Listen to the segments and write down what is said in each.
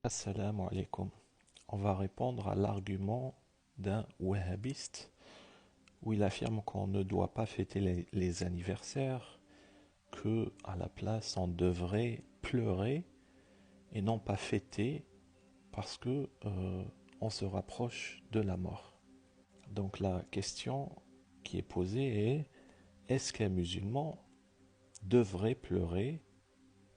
Assalamu alaikum. On va répondre à l'argument d'un wahhabiste où il affirme qu'on ne doit pas fêter les anniversaires, que à la place on devrait pleurer et non pas fêter parce que on se rapproche de la mort. Donc la question qui est posée est est-ce qu'un musulman devrait pleurer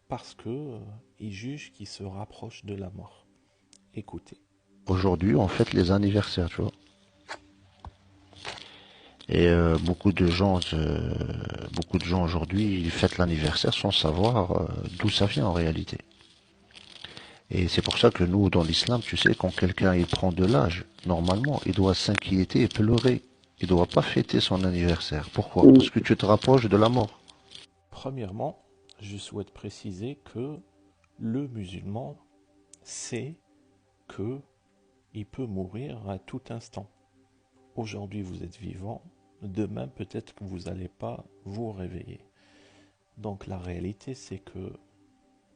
parce que il juge qu'il se rapproche de la mort? Écoutez. Aujourd'hui, on fête les anniversaires, tu vois. Et beaucoup de gens aujourd'hui, ils fêtent l'anniversaire sans savoir d'où ça vient en réalité. Et c'est pour ça que nous, dans l'islam, tu sais, quand quelqu'un il prend de l'âge, normalement, il doit s'inquiéter et pleurer. Il ne doit pas fêter son anniversaire. Pourquoi? Parce que tu te rapproches de la mort. Premièrement, je souhaite préciser que le musulman sait que il peut mourir à tout instant. Aujourd'hui, vous êtes vivant, demain, peut-être que vous n'allez pas vous réveiller. Donc la réalité, c'est que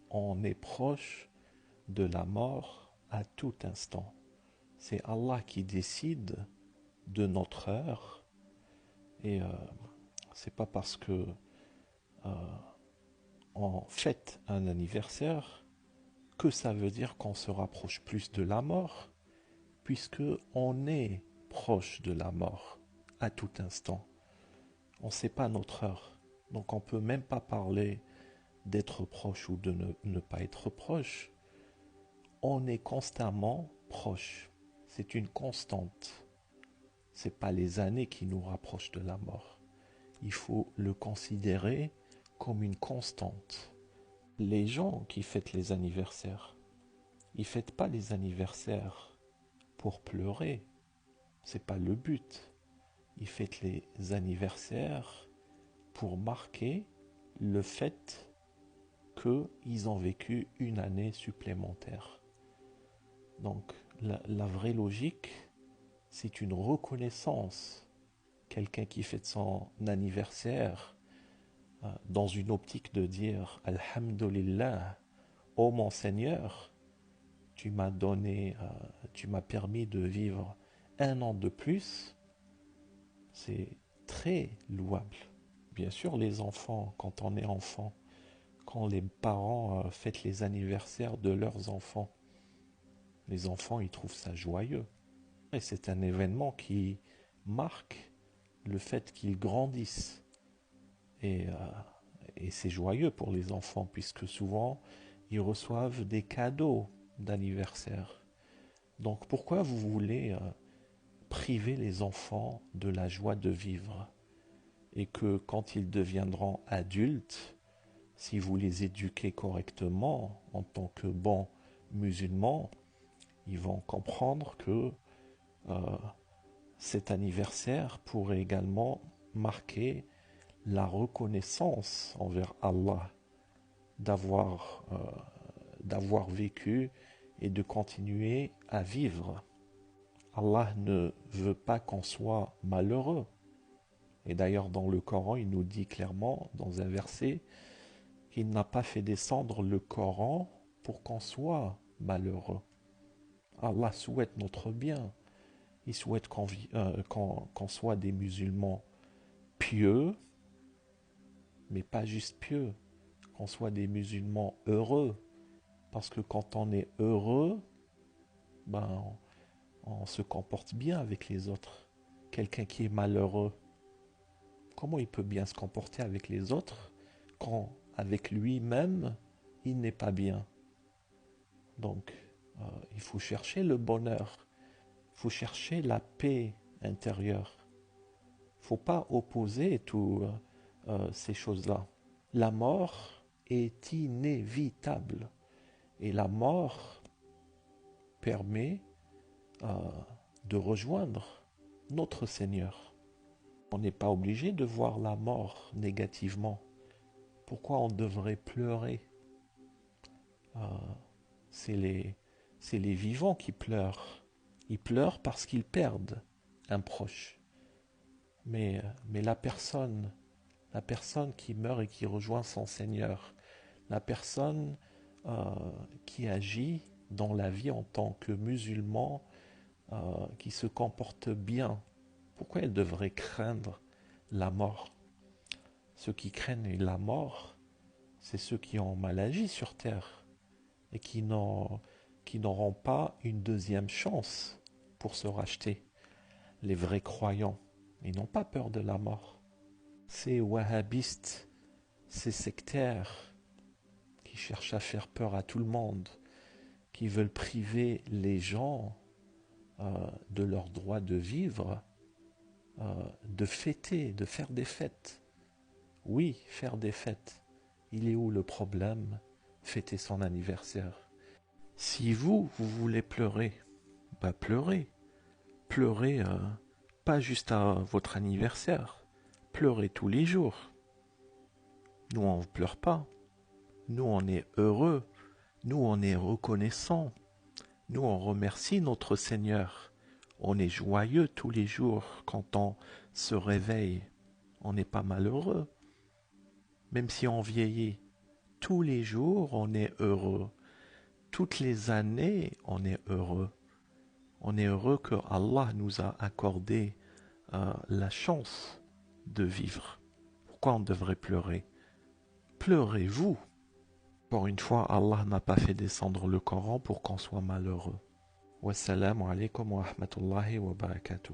on est proche de la mort à tout instant. C'est Allah qui décide de notre heure et c'est pas parce que on fête un anniversaire que ça veut dire qu'on se rapproche plus de la mort, puisque on est proche de la mort à tout instant. On ne sait pas notre heure. Donc on ne peut même pas parler d'être proche ou de ne pas être proche. On est constamment proche. C'est une constante. Ce n'est pas les années qui nous rapprochent de la mort. Il faut le considérer comme une constante. Les gens qui fêtent les anniversaires, ils ne fêtent pas les anniversaires pour pleurer. C'est pas le but. Ils fêtent les anniversaires pour marquer le fait qu'ils ont vécu une année supplémentaire. Donc la vraie logique, c'est une reconnaissance. Quelqu'un qui fête son anniversaire dans une optique de dire Alhamdulillah, ô mon Seigneur, tu m'as donné, tu m'as permis de vivre un an de plus, c'est très louable. Bien sûr, les enfants, quand on est enfant, quand les parents fêtent les anniversaires de leurs enfants, les enfants, ils trouvent ça joyeux. Et c'est un événement qui marque le fait qu'ils grandissent. Et, euh, et c'est joyeux pour les enfants, puisque souvent, ils reçoivent des cadeaux d'anniversaire. Donc pourquoi vous voulez priver les enfants de la joie de vivre et que quand ils deviendront adultes, si vous les éduquez correctement en tant que bons musulmans, ils vont comprendre que euh, cet anniversaire pourrait également marquer la reconnaissance envers Allah d'avoir d'avoir vécu et de continuer à vivre. Allah ne veut pas qu'on soit malheureux. Et d'ailleurs, dans le Coran, il nous dit clairement, dans un verset, qu'il n'a pas fait descendre le Coran pour qu'on soit malheureux. Allah souhaite notre bien. Il souhaite qu'on soit des musulmans pieux, mais pas juste pieux, qu'on soit des musulmans heureux. Parce que quand on est heureux, ben, on se comporte bien avec les autres. Quelqu'un qui est malheureux, comment il peut bien se comporter avec les autres quand avec lui-même, il n'est pas bien? Donc, il faut chercher le bonheur, il faut chercher la paix intérieure. Il ne faut pas opposer toutes ces choses-là. La mort est inévitable et la mort permet euh, de rejoindre notre Seigneur. On n'est pas obligé de voir la mort négativement. Pourquoi on devrait pleurer? Euh, c'est les vivants qui pleurent. Ils pleurent parce qu'ils perdent un proche. Mais la personne qui meurt et qui rejoint son Seigneur, la personne qui agit dans la vie en tant que musulmans qui se comportent bien, pourquoi ils devraient craindre la mort? Ceux qui craignent la mort, c'est ceux qui ont mal agi sur terre et qui n'auront pas une deuxième chance pour se racheter. Les vrais croyants, ils n'ont pas peur de la mort. Ces wahhabistes, ces sectaires qui cherchent à faire peur à tout le monde, qui veulent priver les gens de leur droit de vivre, de fêter, de faire des fêtes. Oui, faire des fêtes. Il est où le problème? Fêter son anniversaire. Si vous voulez pleurer, bah pleurez. Pleurez pas juste à votre anniversaire. Pleurez tous les jours. Nous, on ne pleure pas. Nous, on est heureux. Nous, on est reconnaissants. Nous, on remercie notre Seigneur. On est joyeux tous les jours quand on se réveille. On n'est pas malheureux. Même si on vieillit, tous les jours, on est heureux. Toutes les années, on est heureux. On est heureux que Allah nous a accordé la chance de vivre. Pourquoi on devrait pleurer? Pleurez-vous. Pour une fois, Allah n'a pas fait descendre le Coran pour qu'on soit malheureux. Wassalamu alaikum wa rahmatullahi wa barakatuh.